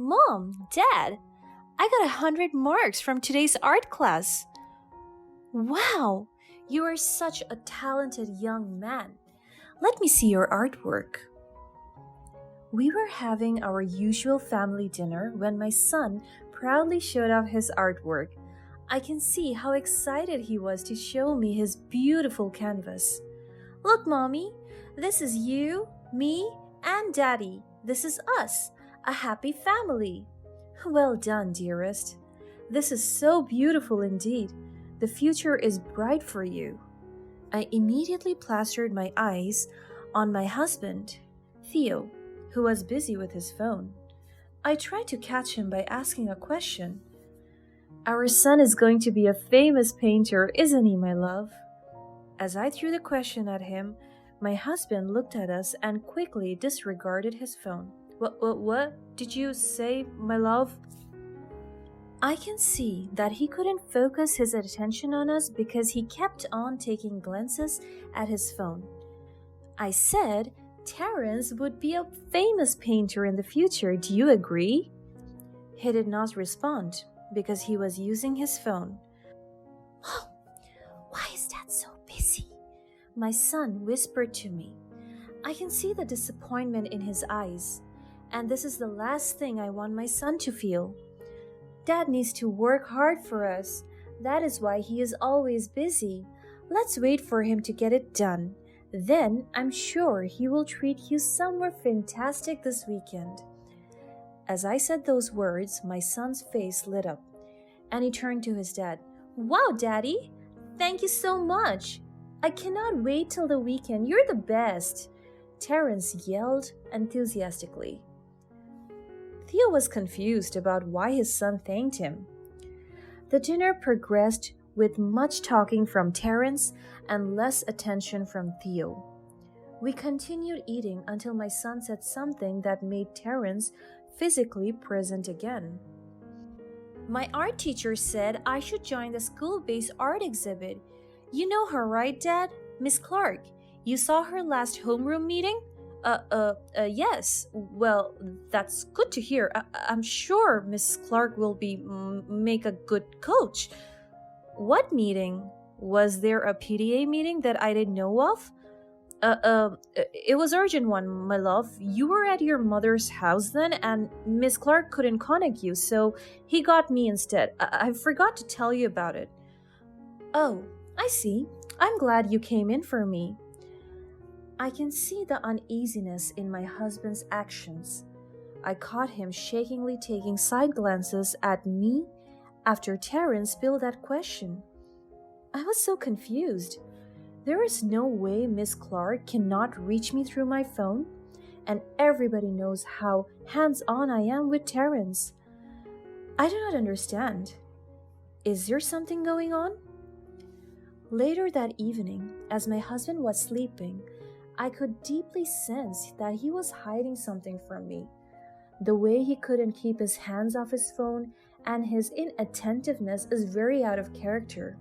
Mom, Dad, I got 100 marks from today's art class. Wow, you are such a talented young man. Let me see your artwork. We were having our usual family dinner when my son proudly showed off his artwork. I can see how excited he was to show me his beautiful canvas. Look, Mommy, this is you, me, and Daddy. This is us, a happy family. Well done, dearest. This is so beautiful indeed. The future is bright for you. I immediately plastered my eyes on my husband, Theo, who was busy with his phone. I tried to catch him by asking a question. Our son is going to be a famous painter, isn't he, my love? As I threw the question at him, my husband looked at us and quickly disregarded his phone. What did you say, my love? I can see that he couldn't focus his attention on us because he kept on taking glances at his phone. I said Terence would be a famous painter in the future. Do you agree? He did not respond because he was using his phone. Oh, why is Dad so busy? My son whispered to me. I can see the disappointment in his eyes, and this is the last thing I want my son to feel. Dad needs to work hard for us. That is why he is always busy. Let's wait for him to get it done. Then I'm sure he will treat you somewhere fantastic this weekend. As I said those words, my son's face lit up, and he turned to his dad. Wow, Daddy! Thank you so much! I cannot wait till the weekend. You're the best! Terence yelled enthusiastically. Theo was confused about why his son thanked him. The dinner progressed with much talking from Terence and less attention from Theo. We continued eating until my son said something that made Terence physically present again. My art teacher said I should join the school-based art exhibit. You know her, right, Dad? Miss Clark. You saw her last homeroom meeting? Yes. Well, that's good to hear. I'm sure Miss Clark will make a good coach. What meeting? Was there a PTA meeting that I didn't know of? It was urgent one, my love. You were at your mother's house then, and Miss Clark couldn't contact you, so he got me instead. I forgot to tell you about it. Oh, I see. I'm glad you came in for me. I can see the uneasiness in my husband's actions. I caught him shakingly taking side glances at me after Terence spilled that question. I was so confused. There is no way Miss Clark cannot reach me through my phone, and everybody knows how hands-on I am with Terence. I do not understand. Is there something going on? Later that evening, as my husband was sleeping, I could deeply sense that he was hiding something from me. The way he couldn't keep his hands off his phone and his inattentiveness is very out of character.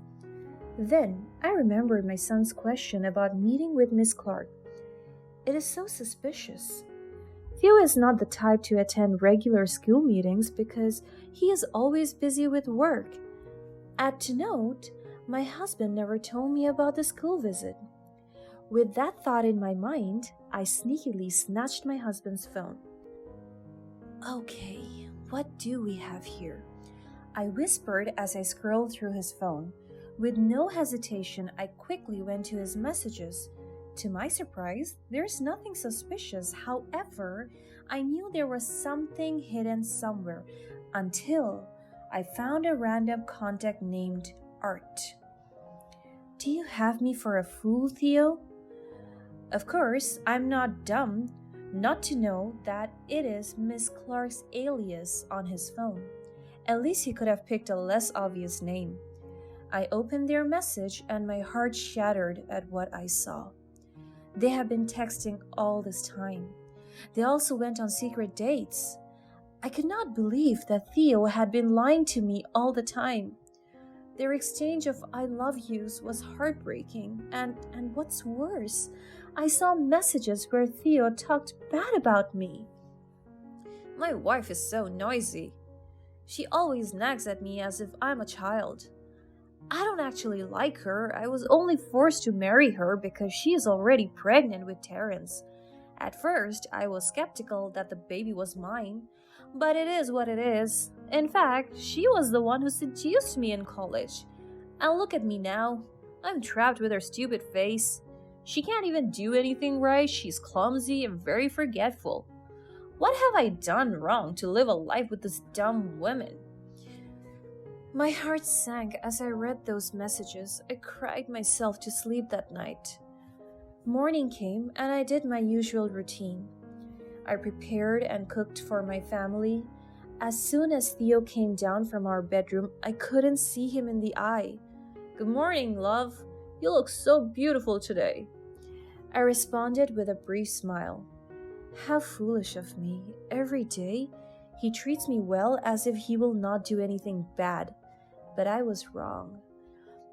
Then I remembered my son's question about meeting with Miss Clark. It is so suspicious. Theo is not the type to attend regular school meetings because he is always busy with work. Add to note, my husband never told me about the school visit. With that thought in my mind, I sneakily snatched my husband's phone. Okay, what do we have here? I whispered as I scrolled through his phone. With no hesitation, I quickly went to his messages. To my surprise, there's nothing suspicious. However, I knew there was something hidden somewhere until I found a random contact named Art. Do you have me for a fool, Theo? Of course, I'm not dumb not to know that it is Miss Clark's alias on his phone. At least he could have picked a less obvious name. I opened their message and my heart shattered at what I saw. They have been texting all this time. They also went on secret dates. I could not believe that Theo had been lying to me all the time. Their exchange of I love yous was heartbreaking, and what's worse, I saw messages where Theo talked bad about me. My wife is so noisy. She always nags at me as if I'm a child. I don't actually like her. I was only forced to marry her because she is already pregnant with Terence. At first, I was skeptical that the baby was mine, but it is what it is. In fact, she was the one who seduced me in college. And look at me now. I'm trapped with her stupid face. She can't even do anything right. She's clumsy and very forgetful. What have I done wrong to live a life with this dumb woman? My heart sank as I read those messages. I cried myself to sleep that night. Morning came and I did my usual routine. I prepared and cooked for my family. As soon as Theo came down from our bedroom, I couldn't see him in the eye. "Good morning, love. You look so beautiful today." I responded with a brief smile. How foolish of me. Every day, he treats me well as if he will not do anything bad. But I was wrong.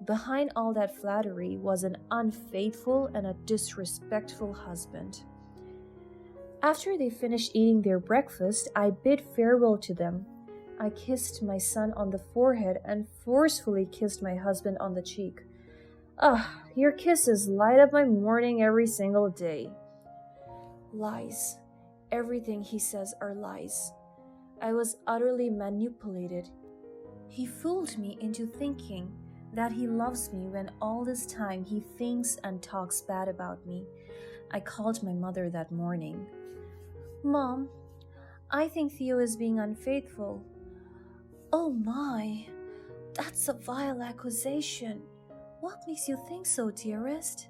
Behind all that flattery was an unfaithful and a disrespectful husband. After they finished eating their breakfast, I bid farewell to them. I kissed my son on the forehead and forcefully kissed my husband on the cheek. Your kisses light up my morning every single day. Lies. Everything he says are lies. I was utterly manipulated. He fooled me into thinking that he loves me when all this time he thinks and talks bad about me. I called my mother that morning. "Mom, I think Theo is being unfaithful." "Oh my, that's a vile accusation. What makes you think so, dearest?"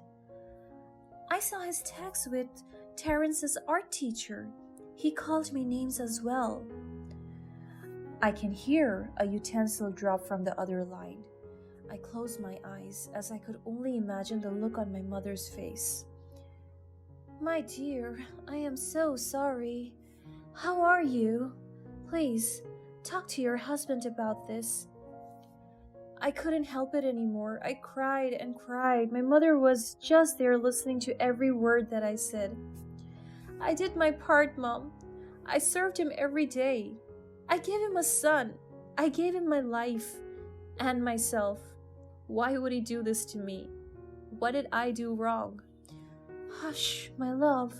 "I saw his text with Terence's art teacher. He called me names as well." I can hear a utensil drop from the other line. I closed my eyes as I could only imagine the look on my mother's face. "My dear, I am so sorry. How are you? Please, talk to your husband about this." I couldn't help it anymore. I cried and cried. My mother was just there listening to every word that I said. "I did my part, Mom. I served him every day. I gave him a son. I gave him my life and myself. Why would he do this to me? What did I do wrong?" "Hush, my love.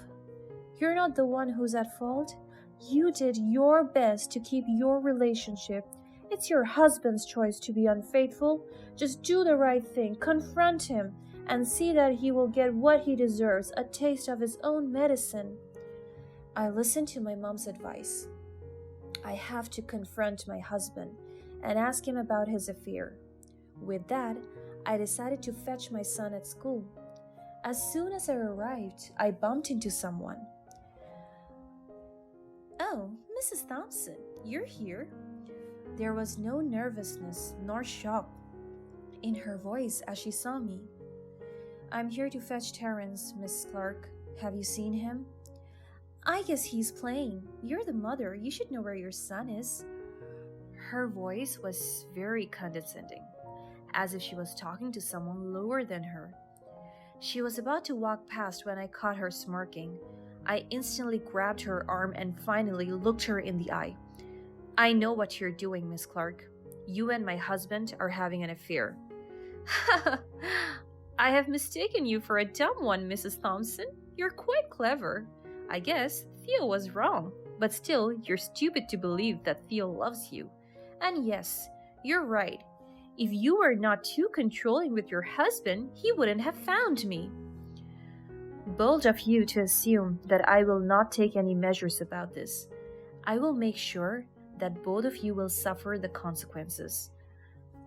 You're not the one who's at fault. You did your best to keep your relationship. It's your husband's choice to be unfaithful. Just do the right thing, confront him, and see that he will get what he deserves, a taste of his own medicine." I listened to my mom's advice. I have to confront my husband and ask him about his affair. With that, I decided to fetch my son at school. As soon as I arrived, I bumped into someone. "Oh, Mrs. Thompson, you're here." There was no nervousness nor shock in her voice as she saw me. "I'm here to fetch Terence, Miss Clark. Have you seen him?" "I guess he's playing. You're the mother. You should know where your son is." Her voice was very condescending, as if she was talking to someone lower than her. She was about to walk past when I caught her smirking. I instantly grabbed her arm and finally looked her in the eye. "I know what you're doing, Miss Clark. You and my husband are having an affair." "I have mistaken you for a dumb one, Mrs. Thompson. You're quite clever. I guess Theo was wrong, but still, you're stupid to believe that Theo loves you. And yes, you're right. If you were not too controlling with your husband, he wouldn't have found me." Bold of you to assume that I will not take any measures about this. I will make sure that both of you will suffer the consequences.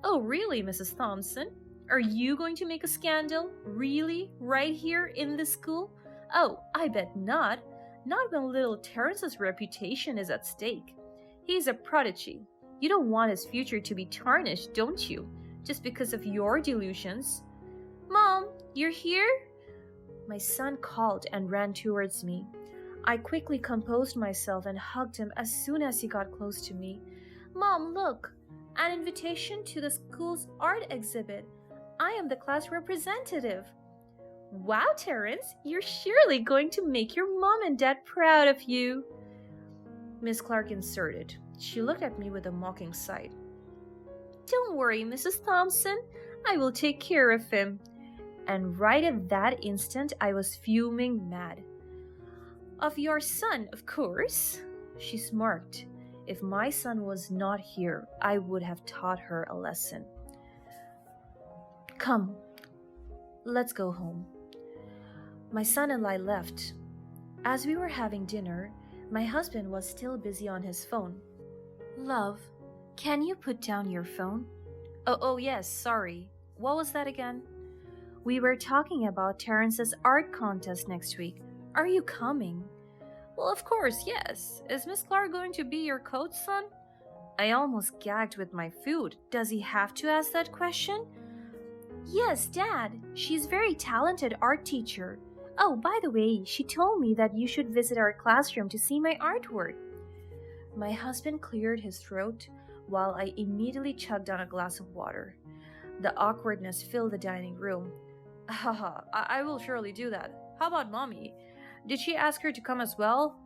"Oh, really, Mrs. Thompson? Are you going to make a scandal? Really? Right here in this school? Oh, I bet not. Not when little Terence's reputation is at stake. He's a prodigy. You don't want his future to be tarnished, don't you? Just because of your delusions." "Mom, you're here?" My son called and ran towards me. I quickly composed myself and hugged him as soon as he got close to me. "Mom, look! An invitation to the school's art exhibit. I am the class representative." "Wow, Terence, you're surely going to make your mom and dad proud of you." Miss Clark inserted. She looked at me with a mocking sigh. Don't worry, Mrs. Thompson. I will take care of him. And right at that instant, I was fuming mad. Of your son, of course, she smirked. If my son was not here, I would have taught her a lesson. Come, let's go home. My son and I left. As we were having dinner, my husband was still busy on his phone. Love, can you put down your phone? Oh, yes, sorry. What was that again? We were talking about Terrence's art contest next week. Are you coming? Well, of course, yes. Is Miss Clark going to be your coach, son? I almost gagged with my food. Does he have to ask that question? Yes, Dad. She's a very talented art teacher. Oh, by the way, she told me that you should visit our classroom to see my artwork. My husband cleared his throat while I immediately chugged down a glass of water. The awkwardness filled the dining room. Haha, I will surely do that. How about Mommy? Did she ask her to come as well?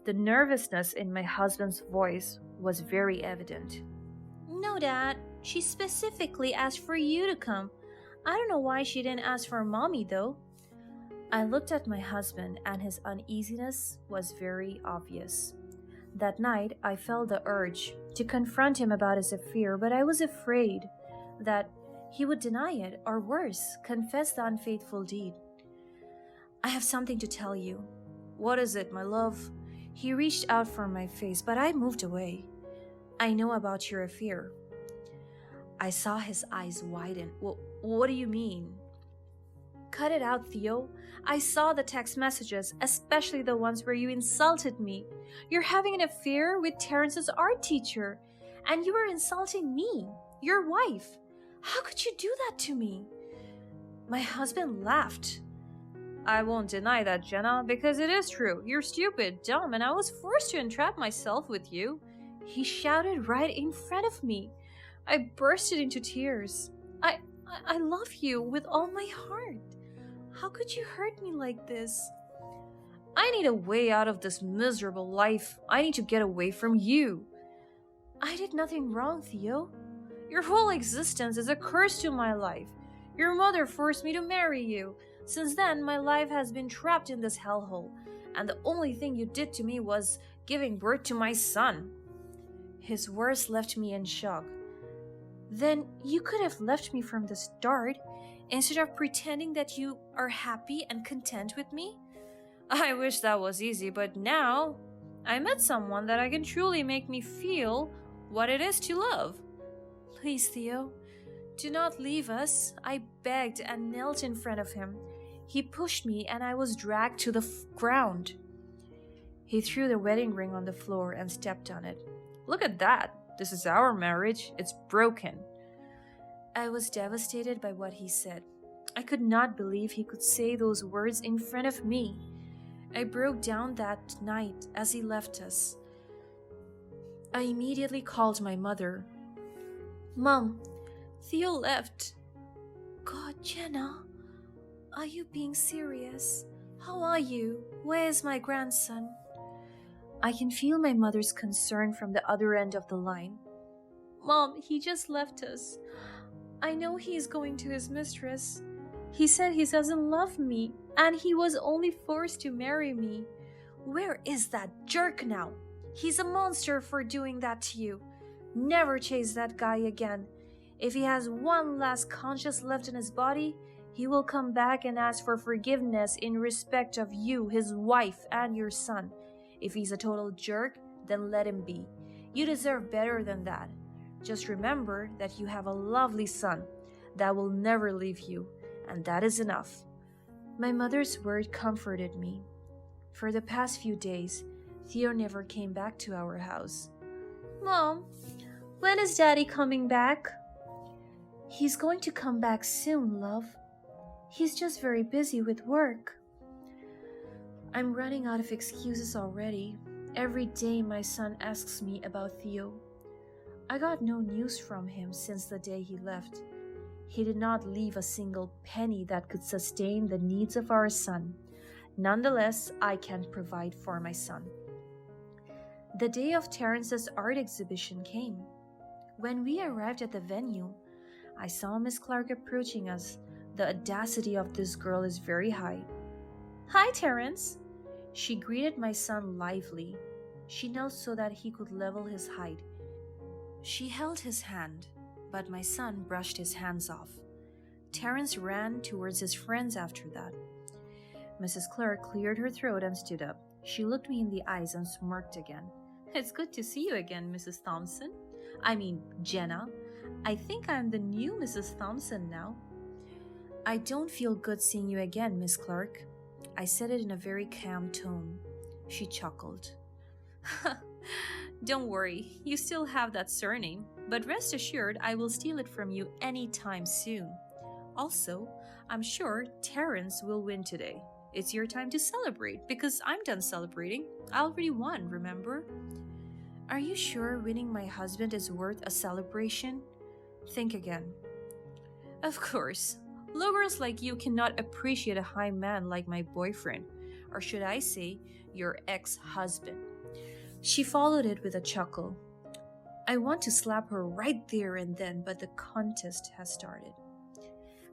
The nervousness in my husband's voice was very evident. No, Dad. She specifically asked for you to come. I don't know why she didn't ask for Mommy, though. I looked at my husband, and his uneasiness was very obvious. That night, I felt the urge to confront him about his affair, but I was afraid that he would deny it, or worse, confess the unfaithful deed. I have something to tell you. What is it, my love? He reached out for my face, but I moved away. I know about your affair. I saw his eyes widen. What do you mean? Cut it out, Theo. I saw the text messages, especially the ones where you insulted me. You're having an affair with Terrence's art teacher, and you were insulting me, your wife. How could you do that to me? My husband laughed. I won't deny that, Jenna, because it is true. You're stupid, dumb, and I was forced to entrap myself with you. He shouted right in front of me. I bursted into tears. I love you with all my heart. How could you hurt me like this? I need a way out of this miserable life. I need to get away from you. I did nothing wrong, Theo. Your whole existence is a curse to my life. Your mother forced me to marry you. Since then, my life has been trapped in this hellhole, and the only thing you did to me was giving birth to my son. His words left me in shock. Then you could have left me from the start, instead of pretending that you are happy and content with me? I wish that was easy, but now I met someone that I can truly make me feel what it is to love. Please, Theo, do not leave us. I begged and knelt in front of him. He pushed me and I was dragged to the ground. He threw the wedding ring on the floor and stepped on it. Look at that. This is our marriage. It's broken. I was devastated by what he said. I could not believe he could say those words in front of me. I broke down that night as he left us. I immediately called my mother. Mom, Theo left. God, Jenna, are you being serious? How are you? Where is my grandson? I can feel my mother's concern from the other end of the line. Mom, he just left us. I know he's going to his mistress. He said he doesn't love me, and he was only forced to marry me. Where is that jerk now? He's a monster for doing that to you. Never chase that guy again. If he has one last conscience left in his body, he will come back and ask for forgiveness in respect of you, his wife, and your son. If he's a total jerk, then let him be. You deserve better than that. Just remember that you have a lovely son that will never leave you, and that is enough. My mother's word comforted me. For the past few days, Theo never came back to our house. Mom, when is Daddy coming back? He's going to come back soon, love. He's just very busy with work. I'm running out of excuses already. Every day my son asks me about Theo. I got no news from him since the day he left. He did not leave a single penny that could sustain the needs of our son. Nonetheless, I can provide for my son. The day of Terrence's art exhibition came. When we arrived at the venue, I saw Miss Clark approaching us. The audacity of this girl is very high. Hi, Terrence! She greeted my son lively. She knelt so that he could level his height. She held his hand, but my son brushed his hands off. Terrence ran towards his friends after that. Mrs. Clark cleared her throat and stood up. She looked me in the eyes and smirked again. It's good to see you again, Mrs. Thompson. I mean, Jenna. I think I'm the new Mrs. Thompson now. I don't feel good seeing you again, Miss Clark. I said it in a very calm tone. She chuckled. Don't worry, you still have that surname, but rest assured I will steal it from you anytime soon. Also, I'm sure Terrence will win today. It's your time to celebrate because I'm done celebrating. I already won, remember? Are you sure winning my husband is worth a celebration? Think again. Of course. Low girls like you cannot appreciate a high man like my boyfriend, or should I say, your ex-husband. She followed it with a chuckle. I want to slap her right there and then, but the contest has started.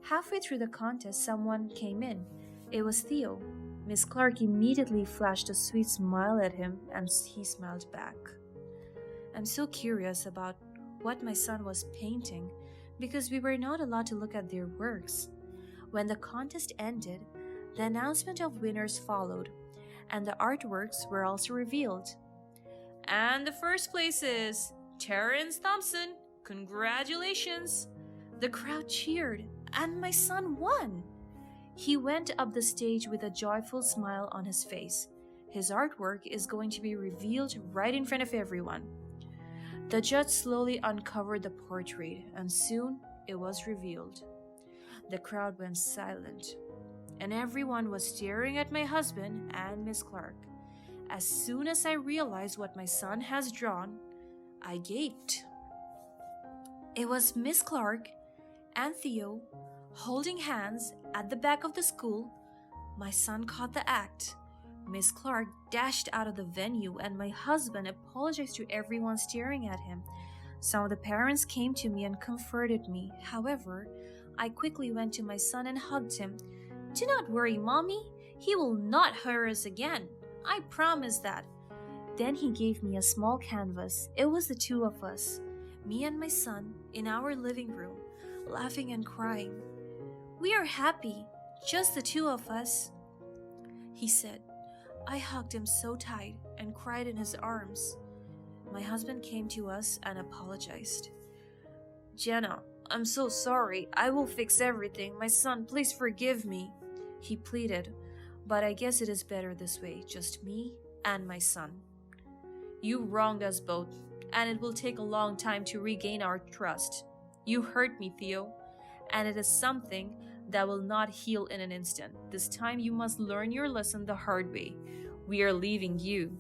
Halfway through the contest, someone came in. It was Theo. Miss Clark immediately flashed a sweet smile at him, and he smiled back. I'm so curious about what my son was painting, because we were not allowed to look at their works. When the contest ended, the announcement of winners followed, and the artworks were also revealed. And the first place is Terrence Thompson. Congratulations! The crowd cheered, and my son won. He went up the stage with a joyful smile on his face. His artwork is going to be revealed right in front of everyone. The judge slowly uncovered the portrait, and soon it was revealed. The crowd went silent, and everyone was staring at my husband and Miss Clark. As soon as I realized what my son has drawn, I gaped. It was Miss Clark and Theo holding hands at the back of the school. My son caught the act. Miss Clark dashed out of the venue, and my husband apologized to everyone staring at him. Some of the parents came to me and comforted me. However, I quickly went to my son and hugged him. Do not worry, Mommy. He will not hurt us again. I promise that. Then he gave me a small canvas. It was the two of us, me and my son, in our living room, laughing and crying. We are happy, just the two of us, he said. I hugged him so tight and cried in his arms. My husband came to us and apologized. Jenna, I'm so sorry. I will fix everything. My son, please forgive me, he pleaded. But I guess it is better this way, just me and my son. You wronged us both, and it will take a long time to regain our trust. You hurt me, Theo, and it is something that will not heal in an instant. This time you must learn your lesson the hard way. We are leaving you.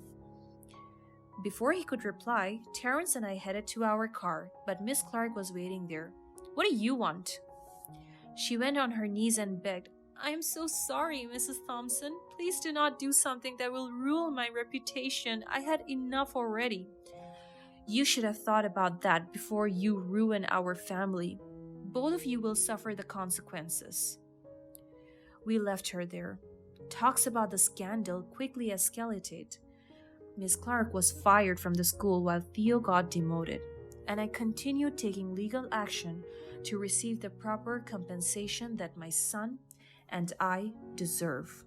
Before he could reply, Terrence and I headed to our car, but Miss Clark was waiting there. What do you want? She went on her knees and begged, I am so sorry, Mrs. Thompson. Please do not do something that will ruin my reputation. I had enough already. You should have thought about that before you ruin our family. Both of you will suffer the consequences. We left her there. Talks about the scandal quickly escalated. Miss Clark was fired from the school while Theo got demoted, and I continued taking legal action to receive the proper compensation that my son and I deserve.